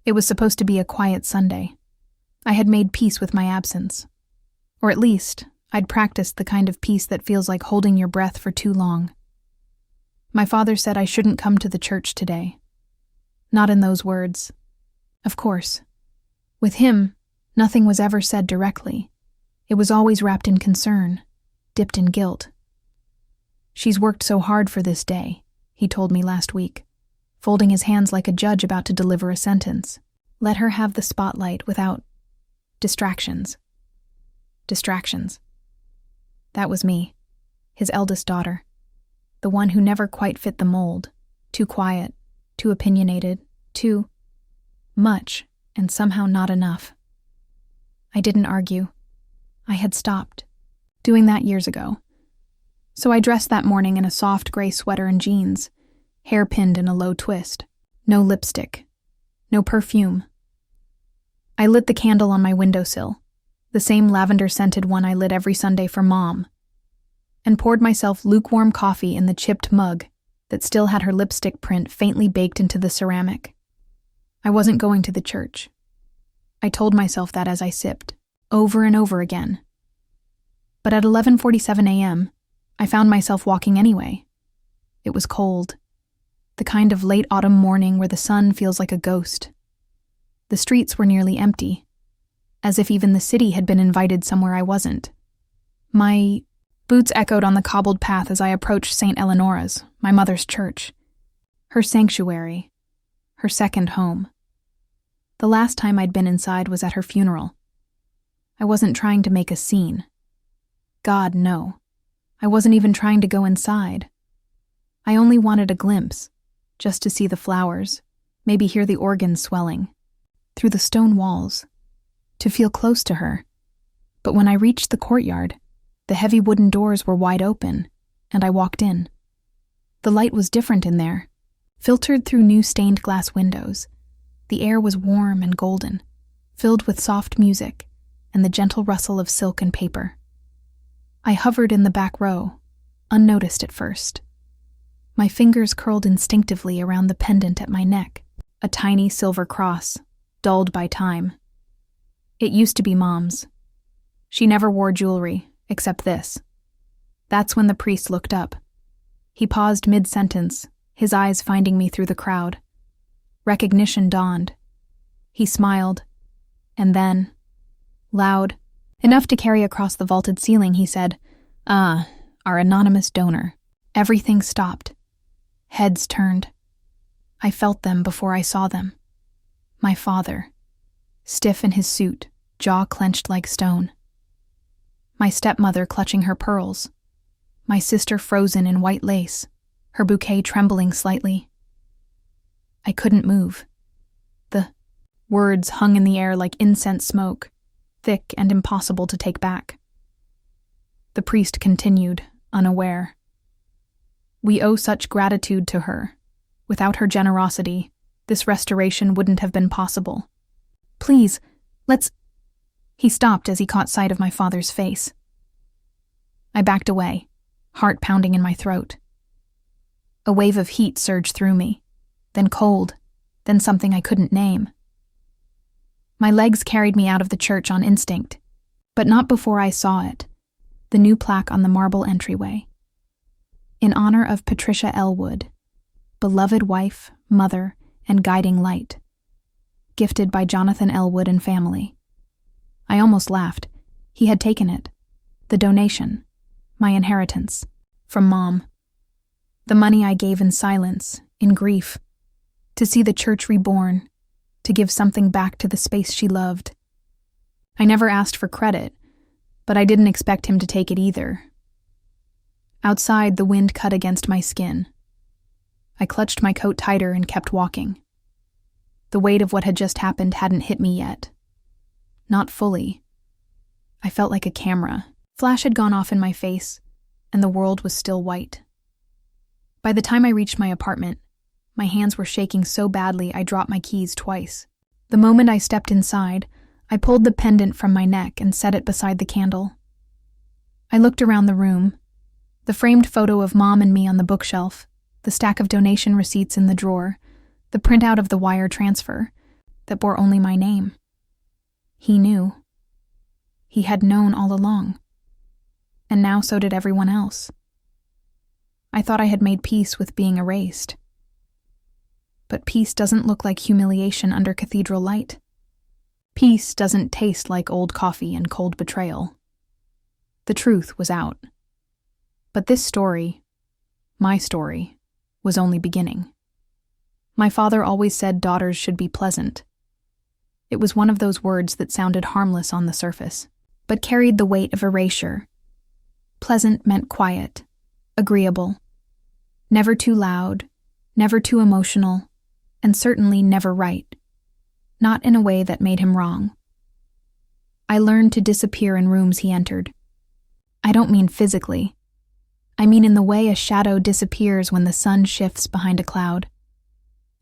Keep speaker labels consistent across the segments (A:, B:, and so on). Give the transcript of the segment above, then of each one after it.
A: It was supposed to be a quiet Sunday. I had made peace with my absence. Or at least, I'd practiced the kind of peace that feels like holding your breath for too long. My father said I shouldn't come to the church today. Not in those words. Of course. With him, nothing was ever said directly. It was always wrapped in concern, dipped in guilt. "She's worked so hard for this day," he told me last week, folding his hands like a judge about to deliver a sentence. Let her have the spotlight without distractions. Distractions. That was me, his eldest daughter, the one who never quite fit the mold, too quiet, too opinionated, too much, and somehow not enough. I didn't argue. I had stopped, doing that years ago. So I dressed that morning in a soft gray sweater and jeans, hair pinned in a low twist. No lipstick. No perfume. I lit the candle on my windowsill, the same lavender-scented one I lit every Sunday for Mom, and poured myself lukewarm coffee in the chipped mug that still had her lipstick print faintly baked into the ceramic. I wasn't going to the church. I told myself that as I sipped, over and over again. But at 11:47 a.m., I found myself walking anyway. It was cold. The kind of late autumn morning where the sun feels like a ghost. The streets were nearly empty, as if even the city had been invited somewhere I wasn't. My boots echoed on the cobbled path as I approached St. Eleonora's, my mother's church. Her sanctuary. Her second home. The last time I'd been inside was at her funeral. I wasn't trying to make a scene. God, no. I wasn't even trying to go inside. I only wanted a glimpse, just to see the flowers, maybe hear the organ swelling, through the stone walls, to feel close to her. But when I reached the courtyard, the heavy wooden doors were wide open, and I walked in. The light was different in there, filtered through new stained glass windows. The air was warm and golden, filled with soft music and the gentle rustle of silk and paper. I hovered in the back row, unnoticed at first. My fingers curled instinctively around the pendant at my neck, a tiny silver cross, dulled by time. It used to be Mom's. She never wore jewelry, except this. That's when the priest looked up. He paused mid-sentence, his eyes finding me through the crowd. Recognition dawned. He smiled, and then, loud, enough to carry across the vaulted ceiling, he said, "Ah, our anonymous donor." Everything stopped. Heads turned. I felt them before I saw them. My father, stiff in his suit, jaw clenched like stone. My stepmother clutching her pearls. My sister frozen in white lace, her bouquet trembling slightly. I couldn't move. The words hung in the air like incense smoke, thick and impossible to take back. The priest continued, unaware. "We owe such gratitude to her. Without her generosity, this restoration wouldn't have been possible. Please, let's—" He stopped as he caught sight of my father's face. I backed away, heart pounding in my throat. A wave of heat surged through me, then cold, then something I couldn't name. My legs carried me out of the church on instinct, but not before I saw it, the new plaque on the marble entryway. In honor of Patricia Elwood, beloved wife, mother, and guiding light. Gifted by Jonathan Elwood and family. I almost laughed. He had taken it. The donation. My inheritance. From Mom. The money I gave in silence, in grief. To see the church reborn. To give something back to the space she loved. I never asked for credit, but I didn't expect him to take it either. Outside, the wind cut against my skin. I clutched my coat tighter and kept walking. The weight of what had just happened hadn't hit me yet. Not fully. I felt like a camera. Flash had gone off in my face, and the world was still white. By the time I reached my apartment, my hands were shaking so badly I dropped my keys twice. The moment I stepped inside, I pulled the pendant from my neck and set it beside the candle. I looked around the room. The framed photo of Mom and me on the bookshelf, the stack of donation receipts in the drawer, the printout of the wire transfer, that bore only my name. He knew. He had known all along. And now so did everyone else. I thought I had made peace with being erased. But peace doesn't look like humiliation under cathedral light. Peace doesn't taste like old coffee and cold betrayal. The truth was out. But this story, my story, was only beginning. My father always said daughters should be pleasant. It was one of those words that sounded harmless on the surface, but carried the weight of erasure. Pleasant meant quiet, agreeable, never too loud, never too emotional, and certainly never right. Not in a way that made him wrong. I learned to disappear in rooms he entered. I don't mean physically. I mean in the way a shadow disappears when the sun shifts behind a cloud.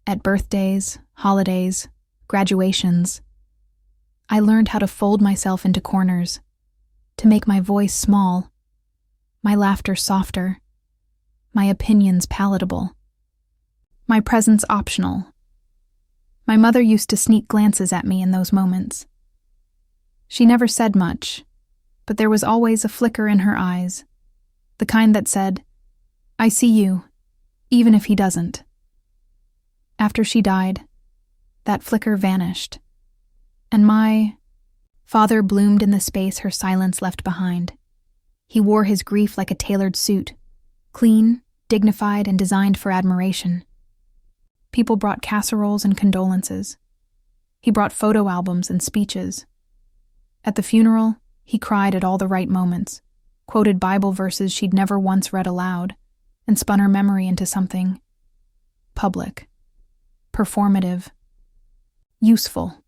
A: At birthdays, holidays, graduations, I learned how to fold myself into corners, to make my voice small, my laughter softer, my opinions palatable, my presence optional. My mother used to sneak glances at me in those moments. She never said much, but there was always a flicker in her eyes, the kind that said, "I see you, even if he doesn't." After she died, that flicker vanished, and my father bloomed in the space her silence left behind. He wore his grief like a tailored suit, clean, dignified, and designed for admiration. People brought casseroles and condolences. He brought photo albums and speeches. At the funeral, he cried at all the right moments, quoted Bible verses she'd never once read aloud, and spun her memory into something public, performative, useful.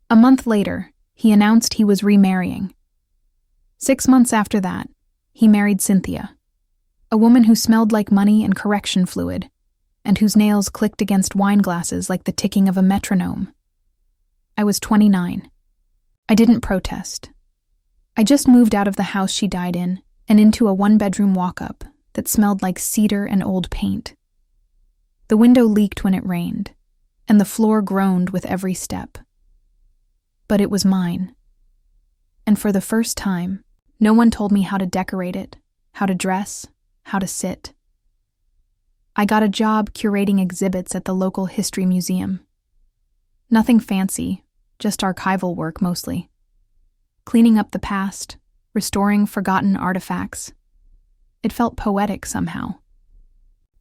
A: A month later, he announced he was remarrying. 6 months after that, he married Cynthia, a woman who smelled like money and correction fluid, and whose nails clicked against wine glasses like the ticking of a metronome. I was 29. I didn't protest. I just moved out of the house she died in and into a one-bedroom walk-up that smelled like cedar and old paint. The window leaked when it rained, and the floor groaned with every step. But it was mine. And for the first time, no one told me how to decorate it, how to dress, how to sit. I got a job curating exhibits at the local history museum. Nothing fancy, just archival work mostly. Cleaning up the past, restoring forgotten artifacts. It felt poetic somehow.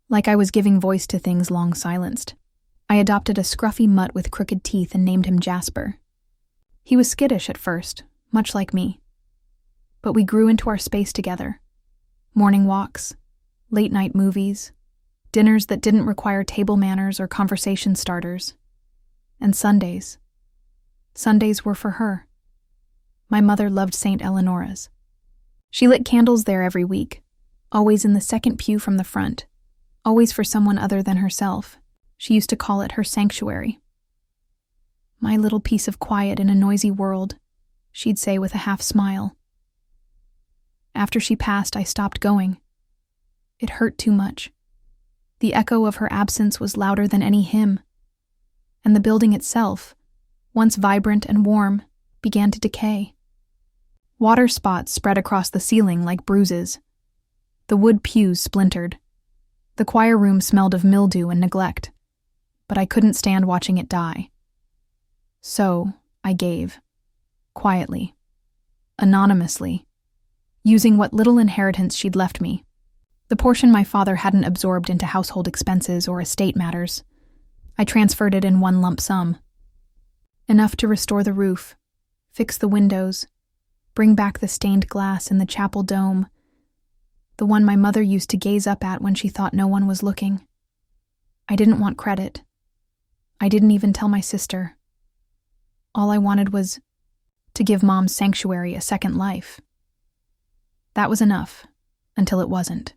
A: Like I was giving voice to things long silenced. I adopted a scruffy mutt with crooked teeth and named him Jasper. He was skittish at first, much like me. But we grew into our space together. Morning walks, late-night movies, dinners that didn't require table manners or conversation starters. And Sundays. Sundays were for her. My mother loved St. Eleonora's. She lit candles there every week, always in the second pew from the front, always for someone other than herself. She used to call it her sanctuary. My little piece of quiet in a noisy world, she'd say with a half smile. After she passed, I stopped going. It hurt too much. The echo of her absence was louder than any hymn. And the building itself, once vibrant and warm, began to decay. Water spots spread across the ceiling like bruises. The wood pews splintered. The choir room smelled of mildew and neglect, but I couldn't stand watching it die. So I gave, quietly, anonymously, using what little inheritance she'd left me, the portion my father hadn't absorbed into household expenses or estate matters. I transferred it in one lump sum. Enough to restore the roof, fix the windows, bring back the stained glass in the chapel dome, the one my mother used to gaze up at when she thought no one was looking. I didn't want credit. I didn't even tell my sister. All I wanted was to give Mom's sanctuary a second life. That was enough, until it wasn't.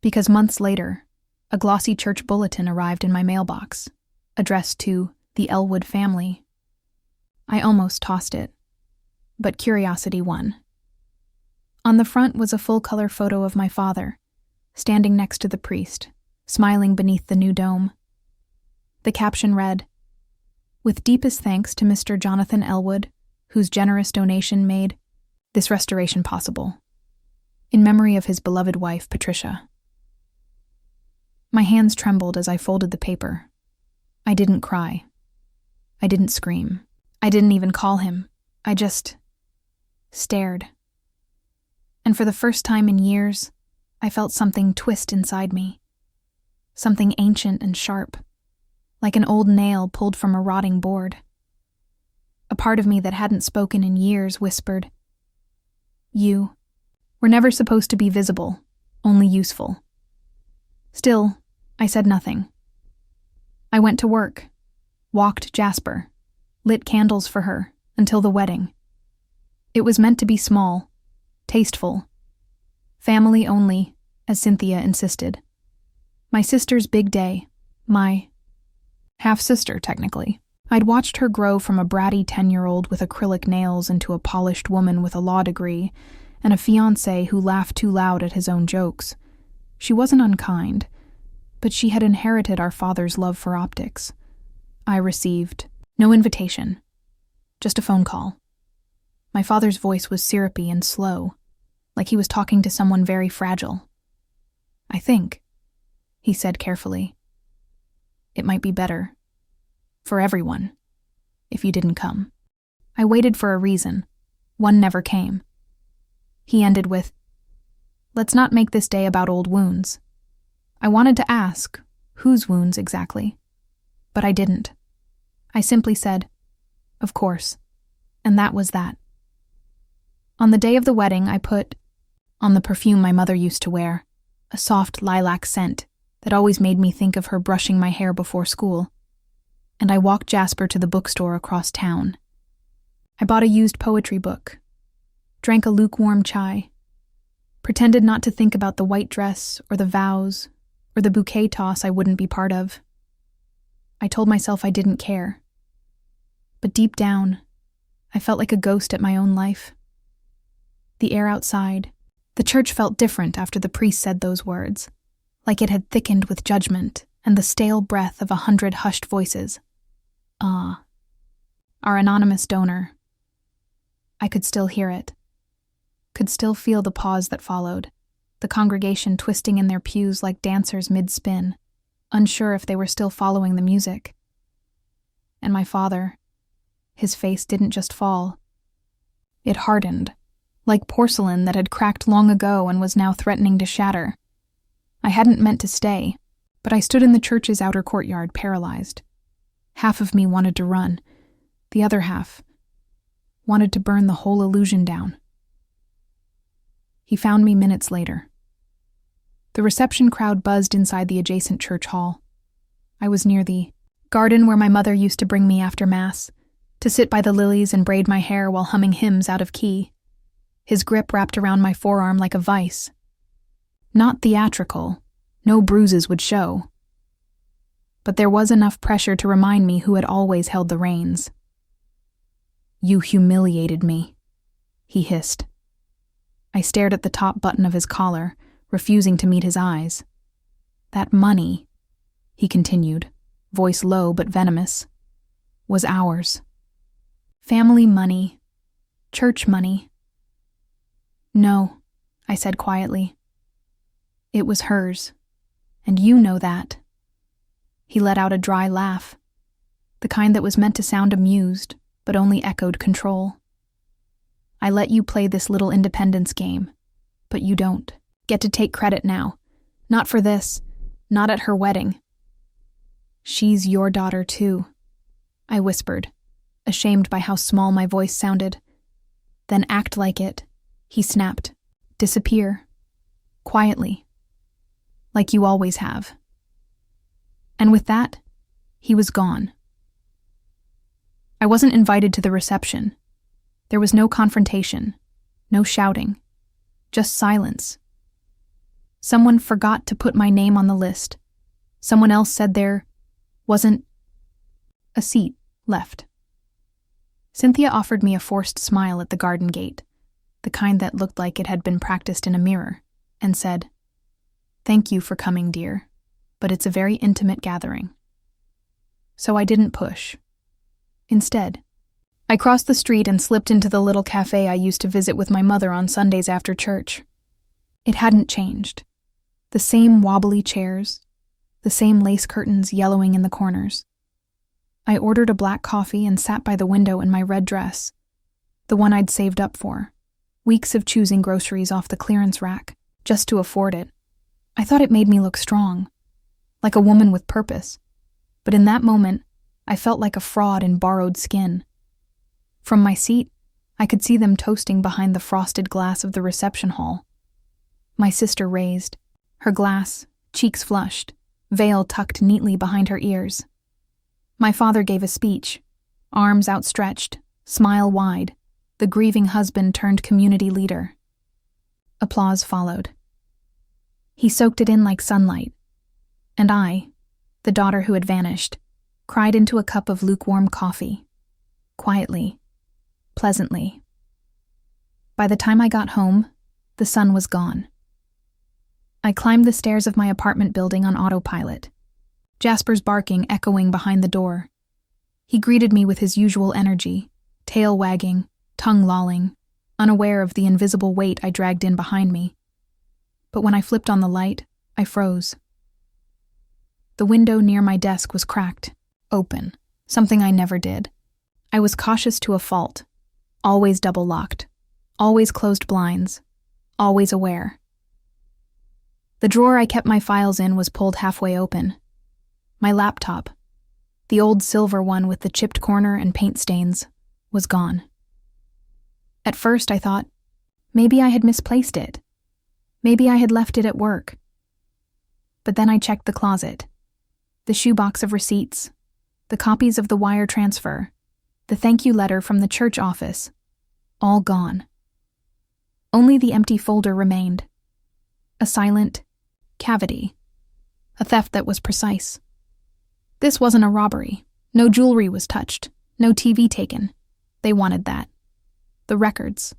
A: Because months later, a glossy church bulletin arrived in my mailbox, addressed to the Elwood family. I almost tossed it, but curiosity won. On the front was a full-color photo of my father, standing next to the priest, smiling beneath the new dome. The caption read, With deepest thanks to Mr. Jonathan Elwood, whose generous donation made this restoration possible. In memory of his beloved wife, Patricia. My hands trembled as I folded the paper. I didn't cry. I didn't scream. I didn't even call him. I just stared. And for the first time in years, I felt something twist inside me. Something ancient and sharp, like an old nail pulled from a rotting board. A part of me that hadn't spoken in years whispered, "You were never supposed to be visible, only useful." Still, I said nothing. I went to work, walked Jasper, lit candles for her until the wedding. It was meant to be small, tasteful, family only, as Cynthia insisted. My sister's big day, my half-sister, technically. I'd watched her grow from a bratty 10-year-old with acrylic nails into a polished woman with a law degree and a fiancé who laughed too loud at his own jokes. She wasn't unkind, but she had inherited our father's love for optics. I received no invitation, just a phone call. My father's voice was syrupy and slow, like he was talking to someone very fragile. "I think," he said carefully, "it might be better, for everyone, if you didn't come." I waited for a reason. One never came. He ended with, "Let's not make this day about old wounds." I wanted to ask, whose wounds exactly? But I didn't. I simply said, "Of course," and that was that. On the day of the wedding, I put on the perfume my mother used to wear, a soft lilac scent that always made me think of her brushing my hair before school, and I walked Jasper to the bookstore across town. I bought a used poetry book, drank a lukewarm chai, pretended not to think about the white dress or the vows or the bouquet toss I wouldn't be part of. I told myself I didn't care. But deep down, I felt like a ghost at my own life. The air outside, the church felt different after the priest said those words, like it had thickened with judgment and the stale breath of 100 hushed voices. Ah, our anonymous donor. I could still hear it, could still feel the pause that followed, the congregation twisting in their pews like dancers mid-spin, unsure if they were still following the music. And my father, his face didn't just fall. It hardened, like porcelain that had cracked long ago and was now threatening to shatter. I hadn't meant to stay, but I stood in the church's outer courtyard, paralyzed. Half of me wanted to run. The other half wanted to burn the whole illusion down. He found me minutes later. The reception crowd buzzed inside the adjacent church hall. I was near the garden where my mother used to bring me after Mass, to sit by the lilies and braid my hair while humming hymns out of key. His grip wrapped around my forearm like a vice. Not theatrical, no bruises would show. But there was enough pressure to remind me who had always held the reins. "You humiliated me," he hissed. I stared at the top button of his collar, refusing to meet his eyes. "That money," he continued, voice low but venomous, "was ours. Family money, church money." "No," I said quietly. "It was hers, and you know that." He let out a dry laugh, the kind that was meant to sound amused, but only echoed control. "I let you play this little independence game, but you don't get to take credit now. Not for this, not at her wedding." "She's your daughter too," I whispered, ashamed by how small my voice sounded. "Then act like it," he snapped. "Disappear. Quietly. Like you always have." And with that, he was gone. I wasn't invited to the reception. There was no confrontation, no shouting, just silence. Someone forgot to put my name on the list. Someone else said there wasn't a seat left. Cynthia offered me a forced smile at the garden gate, the kind that looked like it had been practiced in a mirror, and said, "Thank you for coming, dear, but it's a very intimate gathering." So I didn't push. Instead, I crossed the street and slipped into the little cafe I used to visit with my mother on Sundays after church. It hadn't changed. The same wobbly chairs, the same lace curtains yellowing in the corners. I ordered a black coffee and sat by the window in my red dress, the one I'd saved up for, weeks of choosing groceries off the clearance rack, just to afford it. I thought it made me look strong, like a woman with purpose, but in that moment, I felt like a fraud in borrowed skin. From my seat, I could see them toasting behind the frosted glass of the reception hall. My sister raised, her glass, cheeks flushed, veil tucked neatly behind her ears. My father gave a speech, arms outstretched, smile wide, the grieving husband turned community leader. Applause followed. He soaked it in like sunlight, and I, the daughter who had vanished, cried into a cup of lukewarm coffee, quietly, pleasantly. By the time I got home, the sun was gone. I climbed the stairs of my apartment building on autopilot, Jasper's barking echoing behind the door. He greeted me with his usual energy, tail wagging, tongue lolling, unaware of the invisible weight I dragged in behind me. But when I flipped on the light, I froze. The window near my desk was cracked, open, something I never did. I was cautious to a fault, always double-locked, always closed blinds, always aware. The drawer I kept my files in was pulled halfway open. My laptop, the old silver one with the chipped corner and paint stains, was gone. At first I thought, maybe I had misplaced it. Maybe I had left it at work. But then I checked the closet, the shoebox of receipts, the copies of the wire transfer, the thank you letter from the church office, all gone. Only the empty folder remained. A silent cavity. A theft that was precise. This wasn't a robbery. No jewelry was touched. No TV taken. They wanted that. The records.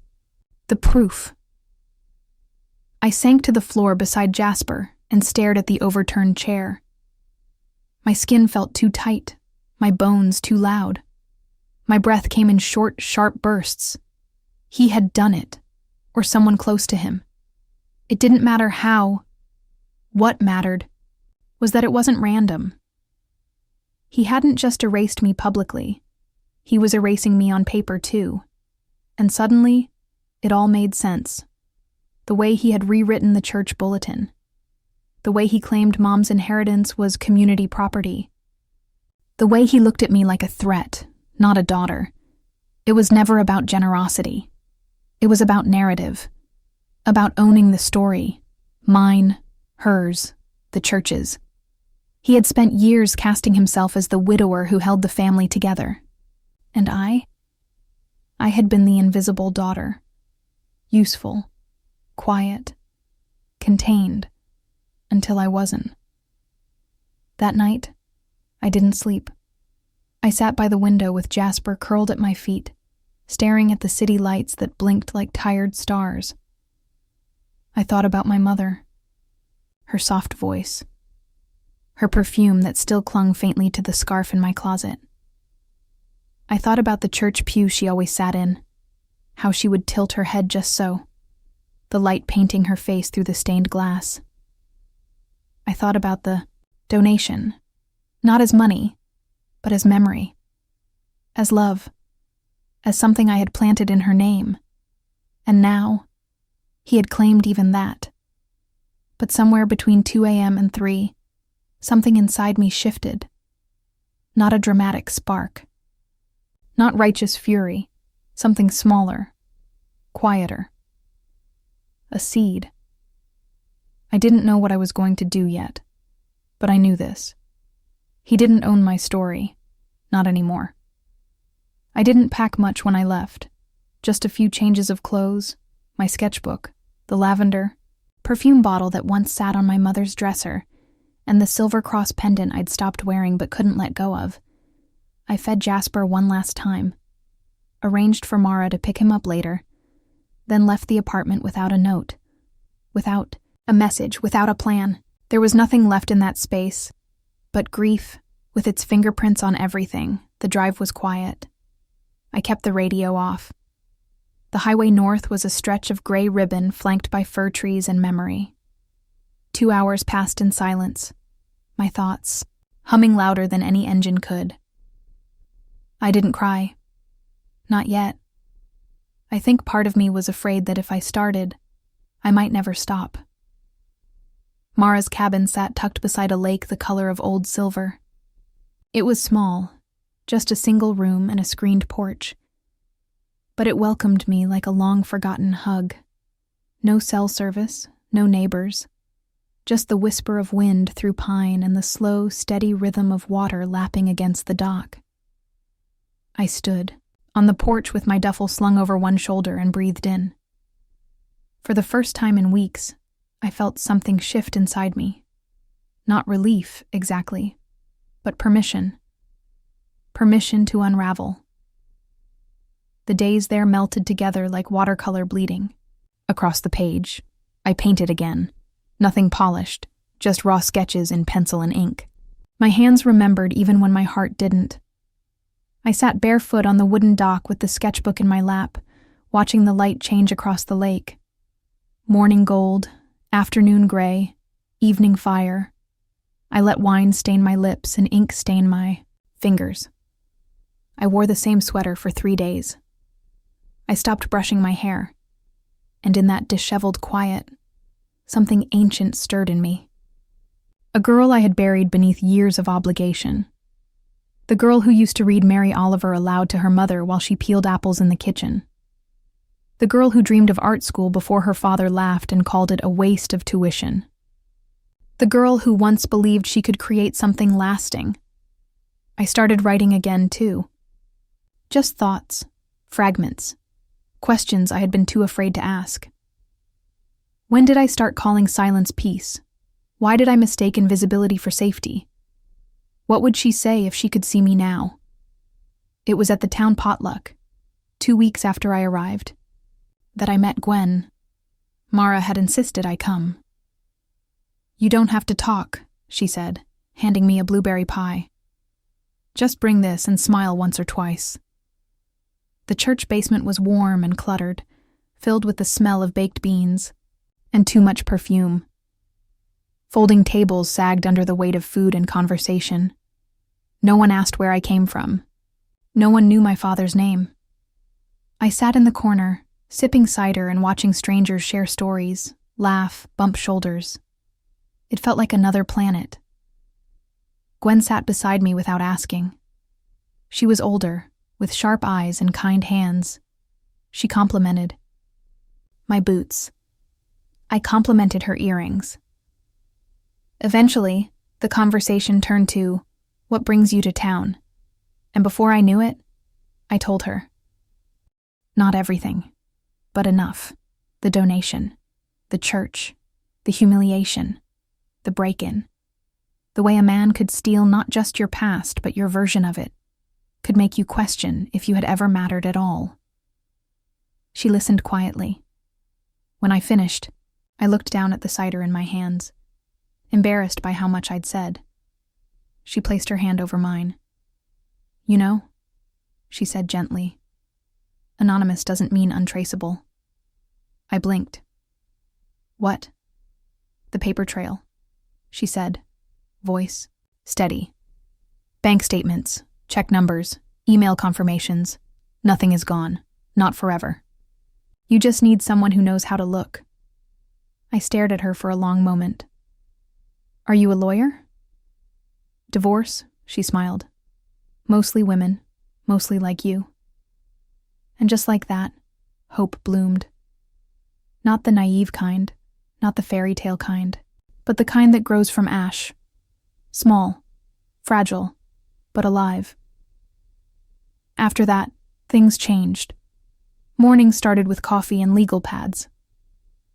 A: The proof. I sank to the floor beside Jasper and stared at the overturned chair. My skin felt too tight, my bones too loud. My breath came in short, sharp bursts. He had done it, or someone close to him. It didn't matter how. What mattered was that it wasn't random. He hadn't just erased me publicly. He was erasing me on paper too. And suddenly, it all made sense. The way he had rewritten the church bulletin. The way he claimed Mom's inheritance was community property. The way he looked at me like a threat, not a daughter. It was never about generosity. It was about narrative. About owning the story. Mine, hers, the church's. He had spent years casting himself as the widower who held the family together. And I had been the invisible daughter. Useful, quiet, contained, until I wasn't. That night, I didn't sleep. I sat by the window with Jasper curled at my feet, staring at the city lights that blinked like tired stars. I thought about my mother, her soft voice, her perfume that still clung faintly to the scarf in my closet. I thought about the church pew she always sat in, how she would tilt her head just so, the light painting her face through the stained glass. I thought about the donation, not as money, but as memory, as love, as something I had planted in her name. And now, he had claimed even that. But somewhere between 2 a.m. and 3, something inside me shifted. Not a dramatic spark. Not righteous fury, something smaller, quieter. A seed. I didn't know what I was going to do yet, but I knew this. He didn't own my story, not anymore. I didn't pack much when I left, just a few changes of clothes, my sketchbook, the lavender, perfume bottle that once sat on my mother's dresser, and the silver cross pendant I'd stopped wearing but couldn't let go of. I fed Jasper one last time, arranged for Mara to pick him up later, then left the apartment without a note, without a message, without a plan. There was nothing left in that space, but grief, with its fingerprints on everything. The drive was quiet. I kept the radio off. The highway north was a stretch of gray ribbon flanked by fir trees and memory. 2 hours passed in silence, my thoughts humming louder than any engine could. I didn't cry. Not yet. I think part of me was afraid that if I started, I might never stop. Mara's cabin sat tucked beside a lake the color of old silver. It was small, just a single room and a screened porch. But it welcomed me like a long-forgotten hug. No cell service, no neighbors. Just the whisper of wind through pine and the slow, steady rhythm of water lapping against the dock. I stood on the porch with my duffel slung over one shoulder and breathed in. For the first time in weeks, I felt something shift inside me. Not relief, exactly, but permission. Permission to unravel. The days there melted together like watercolor bleeding. Across the page, I painted again. Nothing polished, just raw sketches in pencil and ink. My hands remembered even when my heart didn't. I sat barefoot on the wooden dock with the sketchbook in my lap, watching the light change across the lake. Morning gold, afternoon gray, evening fire. I let wine stain my lips and ink stain my fingers. I wore the same sweater for 3 days. I stopped brushing my hair, and in that disheveled quiet, something ancient stirred in me. A girl I had buried beneath years of obligation. The girl who used to read Mary Oliver aloud to her mother while she peeled apples in the kitchen. The girl who dreamed of art school before her father laughed and called it a waste of tuition. The girl who once believed she could create something lasting. I started writing again, too. Just thoughts, fragments, questions I had been too afraid to ask. When did I start calling silence peace? Why did I mistake invisibility for safety? What would she say if she could see me now? It was at the town potluck, 2 weeks after I arrived, that I met Gwen. Mara had insisted I come. "You don't have to talk," she said, handing me a blueberry pie. "Just bring this and smile once or twice." The church basement was warm and cluttered, filled with the smell of baked beans and too much perfume. Folding tables sagged under the weight of food and conversation. No one asked where I came from. No one knew my father's name. I sat in the corner, sipping cider and watching strangers share stories, laugh, bump shoulders. It felt like another planet. Gwen sat beside me without asking. She was older, with sharp eyes and kind hands. She complimented my boots. I complimented her earrings. Eventually, the conversation turned to, "What brings you to town?" And before I knew it, I told her. Not everything, but enough. The donation, the church, the humiliation, the break-in. The way a man could steal not just your past, but your version of it, could make you question if you had ever mattered at all. She listened quietly. When I finished, I looked down at the cider in my hands, embarrassed by how much I'd said. She placed her hand over mine. "You know," she said gently, "anonymous doesn't mean untraceable." I blinked. "What?" "The paper trail," she said, voice steady. "Bank statements, check numbers, email confirmations. Nothing is gone, not forever. You just need someone who knows how to look." I stared at her for a long moment. "Are you a lawyer?" "Divorce," she smiled. "Mostly women, mostly like you." And just like that, hope bloomed. Not the naive kind, not the fairy tale kind, but the kind that grows from ash. Small, fragile, but alive. After that, things changed. Mornings started with coffee and legal pads.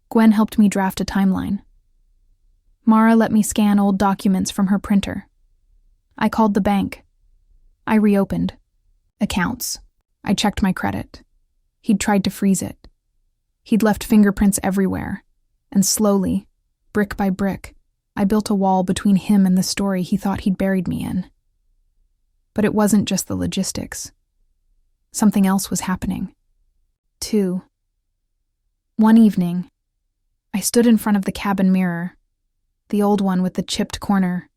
A: Gwen helped me draft a timeline. Mara let me scan old documents from her printer. I called the bank. I reopened accounts. I checked my credit. He'd tried to freeze it. He'd left fingerprints everywhere, and slowly, brick by brick, I built a wall between him and the story he thought he'd buried me in. But it wasn't just the logistics. something else was happening. 2. One evening, I stood in front of the cabin mirror, the old one with the chipped corner,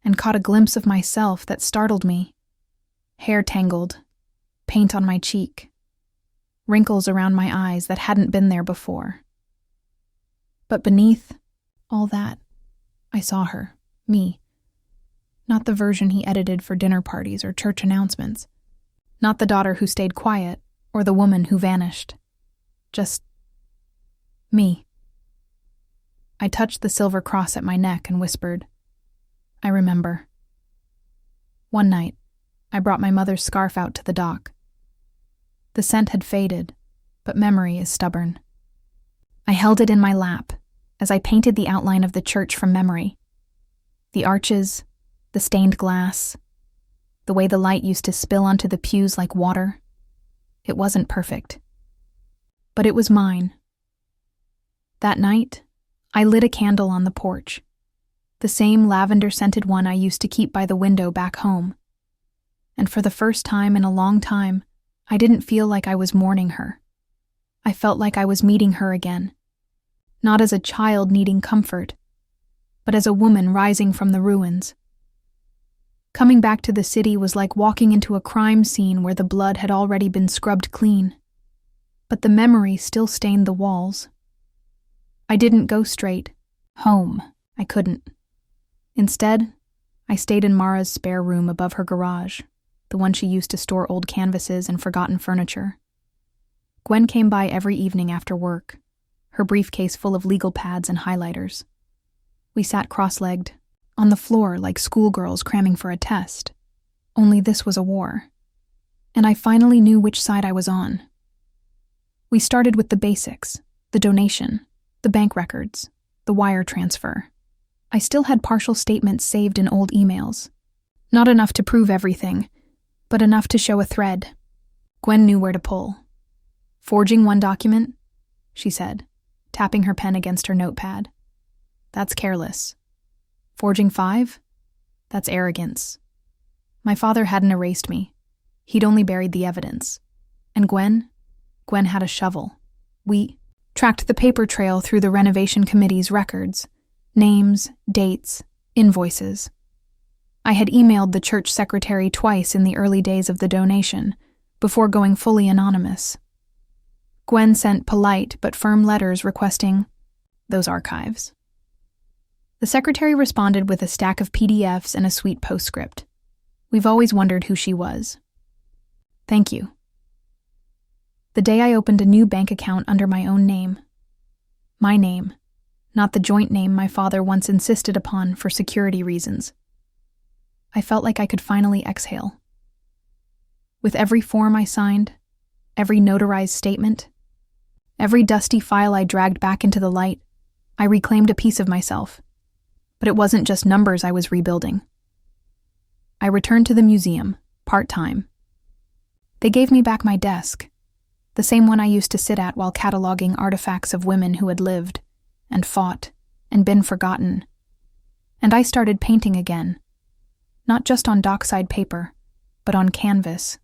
A: and caught a glimpse of myself that startled me. Hair tangled, paint on my cheek, wrinkles around my eyes that hadn't been there before. But beneath all that, I saw her, me. Not the version he edited for dinner parties or church announcements. Not the daughter who stayed quiet or the woman who vanished. Just me. I touched the silver cross at my neck and whispered, "I remember." One night, I brought my mother's scarf out to the dock. The scent had faded, but memory is stubborn. I held it in my lap as I painted the outline of the church from memory. The arches, the stained glass, the way the light used to spill onto the pews like water. It wasn't perfect, but it was mine. That night, I lit a candle on the porch, the same lavender-scented one I used to keep by the window back home. And for the first time in a long time, I didn't feel like I was mourning her. I felt like I was meeting her again, not as a child needing comfort, but as a woman rising from the ruins. Coming back to the city was like walking into a crime scene where the blood had already been scrubbed clean, but the memory still stained the walls. I didn't go straight home. I couldn't. Instead, I stayed in Mara's spare room above her garage, the one she used to store old canvases and forgotten furniture. Gwen came by every evening after work, her briefcase full of legal pads and highlighters. We sat cross-legged, on the floor like schoolgirls cramming for a test. Only this was a war. And I finally knew which side I was on. We started with the basics, the donation, the bank records, the wire transfer. I still had partial statements saved in old emails. Not enough to prove everything, but enough to show a thread. Gwen knew where to pull. "Forging one document?" she said, tapping her pen against her notepad. "That's careless. Forging 5? That's arrogance." My father hadn't erased me. He'd only buried the evidence. And Gwen had a shovel. We tracked the paper trail through the renovation committee's records, names, dates, invoices. I had emailed the church secretary twice in the early days of the donation, before going fully anonymous. Gwen sent polite but firm letters requesting those archives. The secretary responded with a stack of PDFs and a sweet postscript. "We've always wondered who she was. Thank you." The day I opened a new bank account under my own name. My name, not the joint name my father once insisted upon for security reasons. I felt like I could finally exhale. With every form I signed, every notarized statement, every dusty file I dragged back into the light, I reclaimed a piece of myself. But it wasn't just numbers I was rebuilding. I returned to the museum, part-time. They gave me back my desk, the same one I used to sit at while cataloging artifacts of women who had lived, and fought, and been forgotten. And I started painting again, not just on dockside paper, but on canvas.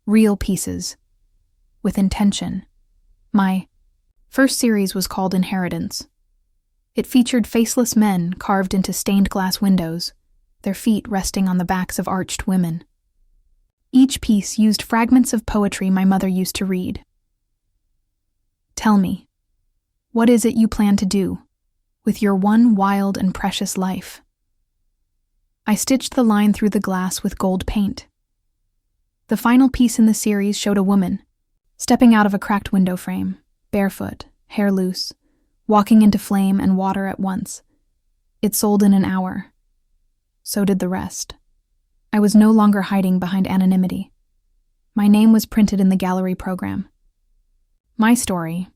A: Real pieces, with intention. My first series was called Inheritance. It featured faceless men carved into stained glass windows, their feet resting on the backs of arched women. Each piece used fragments of poetry my mother used to read. "Tell me, what is it you plan to do with your one wild and precious life?" I stitched the line through the glass with gold paint. The final piece in the series showed a woman, stepping out of a cracked window frame, barefoot, hair loose, walking into flame and water at once. It sold in an hour. So did the rest. I was no longer hiding behind anonymity. My name was printed in the gallery program. My story,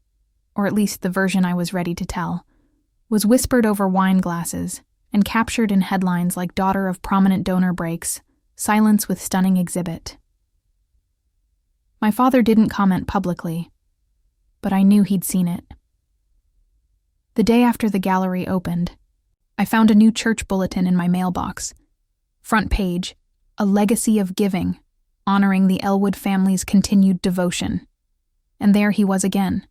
A: or at least the version I was ready to tell, was whispered over wine glasses and captured in headlines like "Daughter of Prominent Donor Breaks, Silence with Stunning Exhibit." My father didn't comment publicly, but I knew he'd seen it. The day after the gallery opened, I found a new church bulletin in my mailbox. Front page, "A Legacy of Giving," honoring the Elwood family's continued devotion. And there he was again,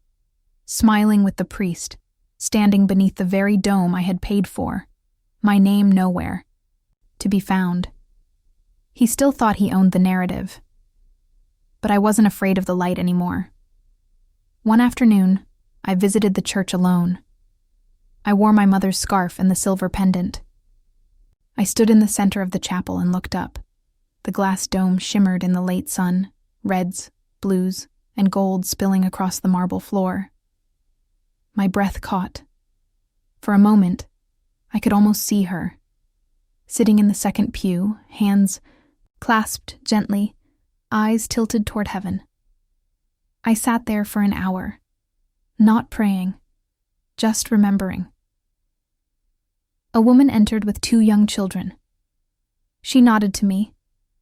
A: smiling with the priest, standing beneath the very dome I had paid for, my name nowhere to be found. He still thought he owned the narrative. But I wasn't afraid of the light anymore. One afternoon, I visited the church alone. I wore my mother's scarf and the silver pendant. I stood in the center of the chapel and looked up. The glass dome shimmered in the late sun, reds, blues, and gold spilling across the marble floor. My breath caught. For a moment, I could almost see her, sitting in the second pew, hands clasped gently, eyes tilted toward heaven. I sat there for an hour, not praying, just remembering. A woman entered with 2 young children. She nodded to me,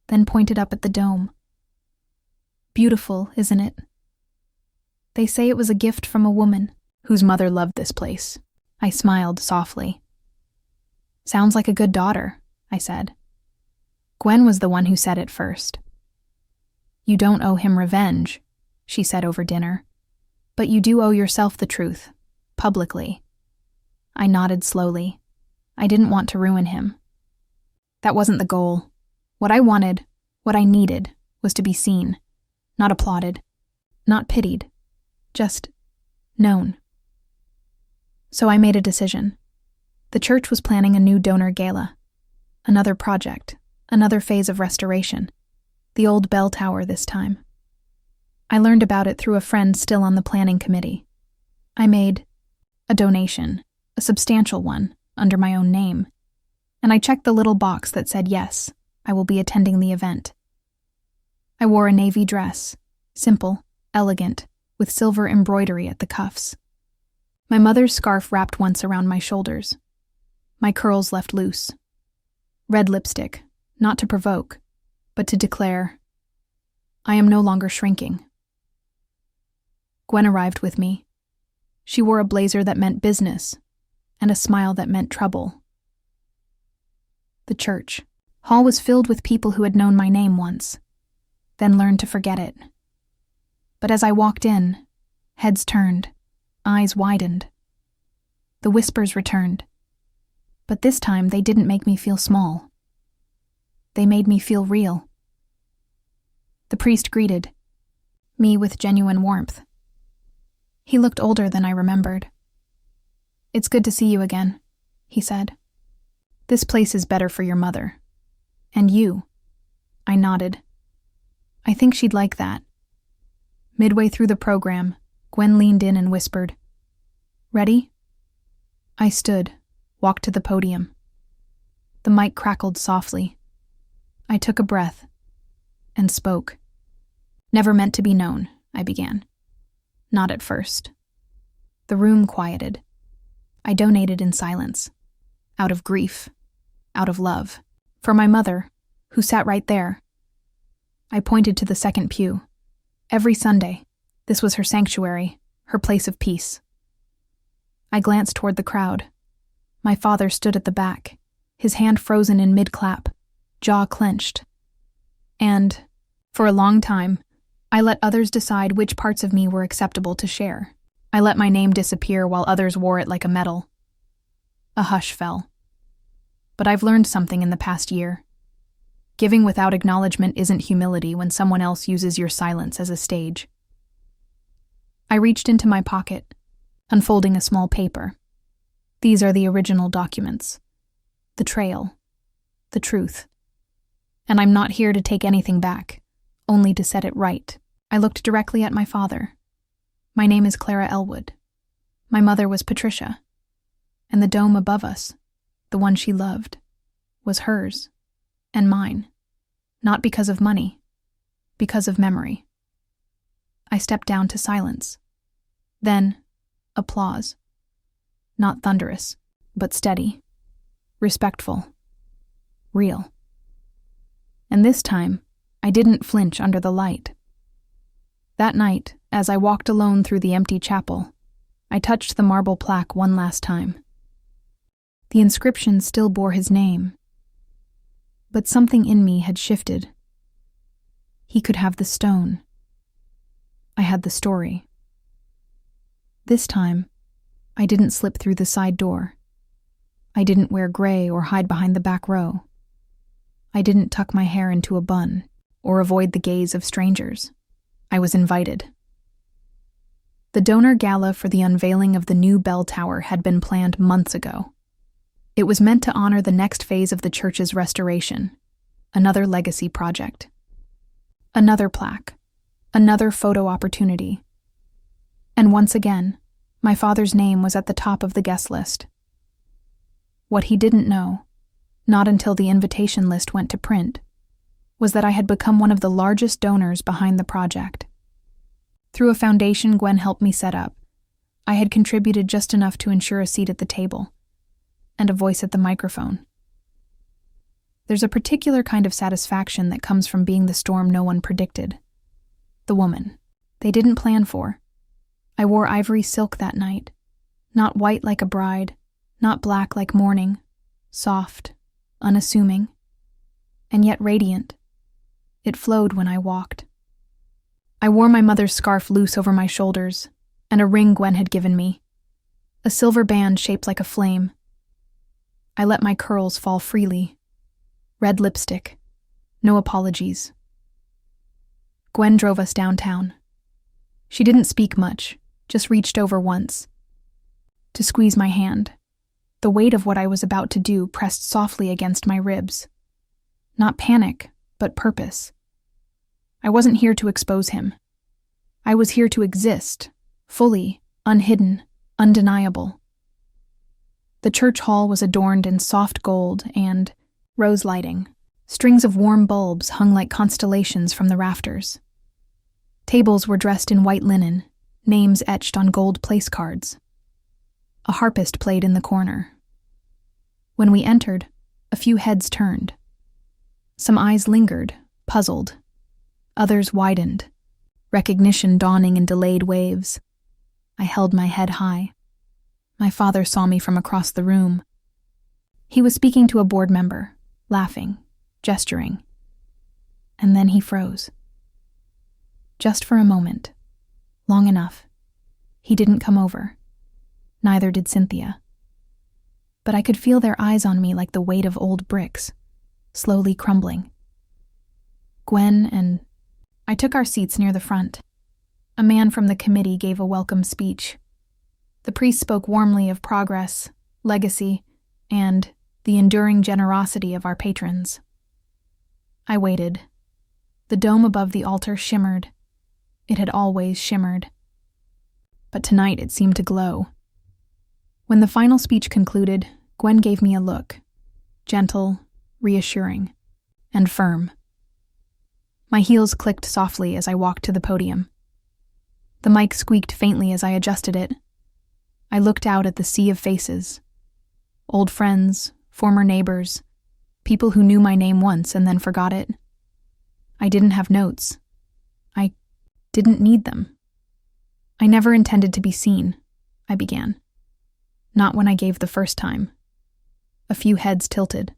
A: then pointed up at the dome. Beautiful, isn't it? They say it was a gift from a woman whose mother loved this place. I smiled softly. Sounds like a good daughter, I said. Gwen was the one who said it first. You don't owe him revenge, she said over dinner, but you do owe yourself the truth, publicly. I nodded slowly. I didn't want to ruin him. That wasn't the goal. What I wanted, what I needed, was to be seen, not applauded, not pitied, just known. So I made a decision. The church was planning a new donor gala, another project, another phase of restoration, the old bell tower this time. I learned about it through a friend still on the planning committee. I made a donation, a substantial one, under my own name, and I checked the little box that said yes, I will be attending the event. I wore a navy dress, simple, elegant, with silver embroidery at the cuffs. My mother's scarf wrapped once around my shoulders. My curls left loose. Red lipstick, not to provoke, but to declare, I am no longer shrinking. Gwen arrived with me. She wore a blazer that meant business, and a smile that meant trouble. The church hall was filled with people who had known my name once, then learned to forget it. But as I walked in, heads turned, eyes widened. The whispers returned. But this time they didn't make me feel small. They made me feel real. The priest greeted me with genuine warmth. He looked older than I remembered. It's good to see you again, he said. This place is better for your mother. And you. I nodded. I think she'd like that. Midway through the program, Gwen leaned in and whispered, Ready? I stood, walked to the podium. The mic crackled softly. I took a breath and spoke. Never meant to be known, I began. Not at first. The room quieted. I donated in silence, out of grief, out of love, for my mother, who sat right there. I pointed to the second pew. Every Sunday, this was her sanctuary, her place of peace. I glanced toward the crowd. My father stood at the back, his hand frozen in mid-clap, jaw clenched. And, for a long time, I let others decide which parts of me were acceptable to share. I let my name disappear while others wore it like a medal. A hush fell. But I've learned something in the past year. Giving without acknowledgement isn't humility when someone else uses your silence as a stage. I reached into my pocket, unfolding a small paper. These are the original documents. The trail. The truth. And I'm not here to take anything back, only to set it right. I looked directly at my father. My name is Clara Elwood. My mother was Patricia. And the dome above us, the one she loved, was hers and mine. Not because of money, because of memory. I stepped down to silence. Then, applause. Not thunderous, but steady. Respectful. Real. And this time, I didn't flinch under the light. That night, as I walked alone through the empty chapel, I touched the marble plaque one last time. The inscription still bore his name, but something in me had shifted. He could have the stone. I had the story. This time, I didn't slip through the side door. I didn't wear gray or hide behind the back row. I didn't tuck my hair into a bun or avoid the gaze of strangers. I was invited. The donor gala for the unveiling of the new bell tower had been planned months ago. It was meant to honor the next phase of the church's restoration, another legacy project. Another plaque, another photo opportunity. And once again, my father's name was at the top of the guest list. What he didn't know, not until the invitation list went to print, was that I had become one of the largest donors behind the project. Through a foundation Gwen helped me set up, I had contributed just enough to ensure a seat at the table and a voice at the microphone. There's a particular kind of satisfaction that comes from being the storm no one predicted. The woman they didn't plan for. I wore ivory silk that night, not white like a bride, not black like mourning, soft, unassuming, and yet radiant. It flowed when I walked. I wore my mother's scarf loose over my shoulders, and a ring Gwen had given me, a silver band shaped like a flame. I let my curls fall freely. Red lipstick. No apologies. Gwen drove us downtown. She didn't speak much, just reached over once to squeeze my hand. The weight of what I was about to do pressed softly against my ribs. Not panic, but purpose. I wasn't here to expose him. I was here to exist, fully, unhidden, undeniable. The church hall was adorned in soft gold and rose lighting. Strings of warm bulbs hung like constellations from the rafters. Tables were dressed in white linen, names etched on gold place cards. A harpist played in the corner. When we entered, a few heads turned. Some eyes lingered, puzzled. Others widened, recognition dawning in delayed waves. I held my head high. My father saw me from across the room. He was speaking to a board member, laughing, gesturing. And then he froze. Just for a moment. Long enough. He didn't come over. Neither did Cynthia. But I could feel their eyes on me like the weight of old bricks, slowly crumbling. Gwen and I took our seats near the front. A man from the committee gave a welcome speech. The priest spoke warmly of progress, legacy, and the enduring generosity of our patrons. I waited. The dome above the altar shimmered. It had always shimmered. But tonight it seemed to glow. When the final speech concluded, Gwen gave me a look, gentle, reassuring, and firm. My heels clicked softly as I walked to the podium. The mic squeaked faintly as I adjusted it. I looked out at the sea of faces. Old friends, former neighbors, people who knew my name once and then forgot it. I didn't have notes. I didn't need them. I never intended to be seen, I began. Not when I gave the first time. A few heads tilted.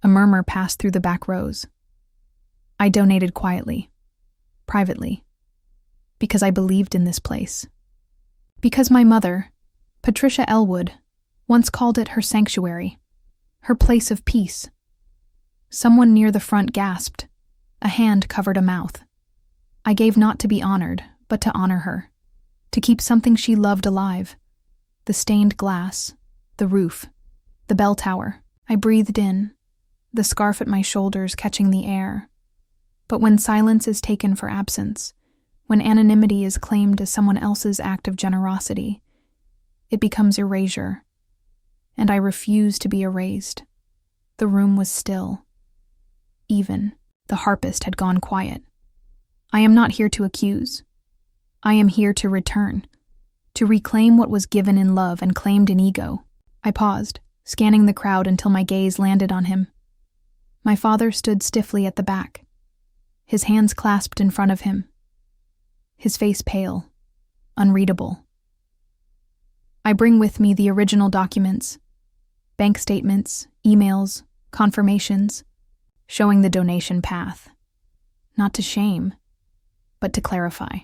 A: A murmur passed through the back rows. I donated quietly, privately, because I believed in this place. Because my mother, Patricia Elwood, once called it her sanctuary, her place of peace. Someone near the front gasped. A hand covered a mouth. I gave not to be honored, but to honor her, to keep something she loved alive. The stained glass, the roof, the bell tower. I breathed in, the scarf at my shoulders catching the air. But when silence is taken for absence, when anonymity is claimed as someone else's act of generosity, it becomes erasure. And I refuse to be erased. The room was still. Even the harpist had gone quiet. I am not here to accuse. I am here to return, to reclaim what was given in love and claimed in ego. I paused, scanning the crowd until my gaze landed on him. My father stood stiffly at the back, his hands clasped in front of him, his face pale, unreadable. I bring with me the original documents, bank statements, emails, confirmations, showing the donation path. not to shame, but to clarify.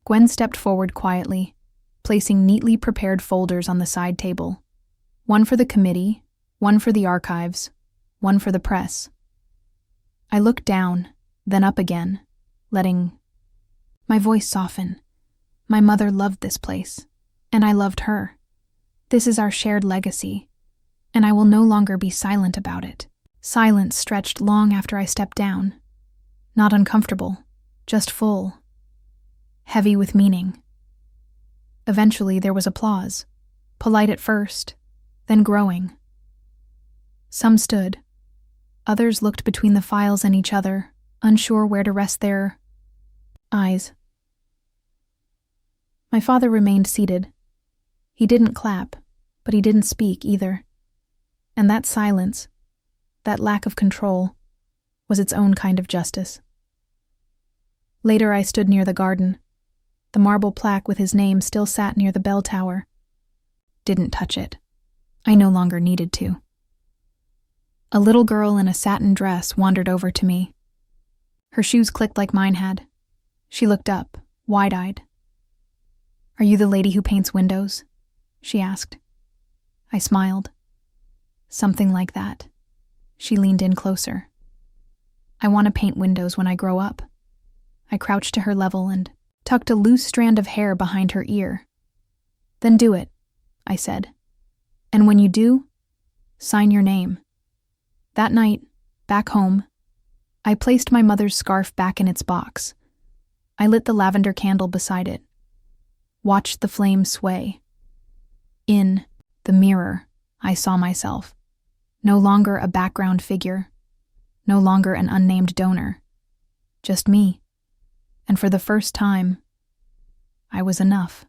A: Gwen stepped forward quietly, placing neatly prepared folders on the side table. One for the committee, one for the archives, one for the press. I looked down, then up again, letting my voice soften. My mother loved this place, and I loved her. This is our shared legacy, and I will no longer be silent about it. Silence stretched long after I stepped down. Not uncomfortable, just full. Heavy with meaning. Eventually there was applause, polite at first, then growing. Some stood. Others looked between the files and each other, unsure where to rest their eyes. My father remained seated. He didn't clap, but he didn't speak either. And that silence, that lack of control, was its own kind of justice. Later I stood near the garden. The marble plaque with his name still sat near the bell tower. Didn't touch it. I no longer needed to. A little girl in a satin dress wandered over to me. Her shoes clicked like mine had. She looked up, wide-eyed. "Are you the lady who paints windows?" she asked. I smiled. "Something like that." She leaned in closer. "I want to paint windows when I grow up." I crouched to her level and tucked a loose strand of hair behind her ear. "Then do it," I said. "And when you do, sign your name." That night, back home, I placed my mother's scarf back in its box. I lit the lavender candle beside it, watched the flame sway. In the mirror, I saw myself, no longer a background figure, no longer an unnamed donor, just me. And for the first time, I was enough.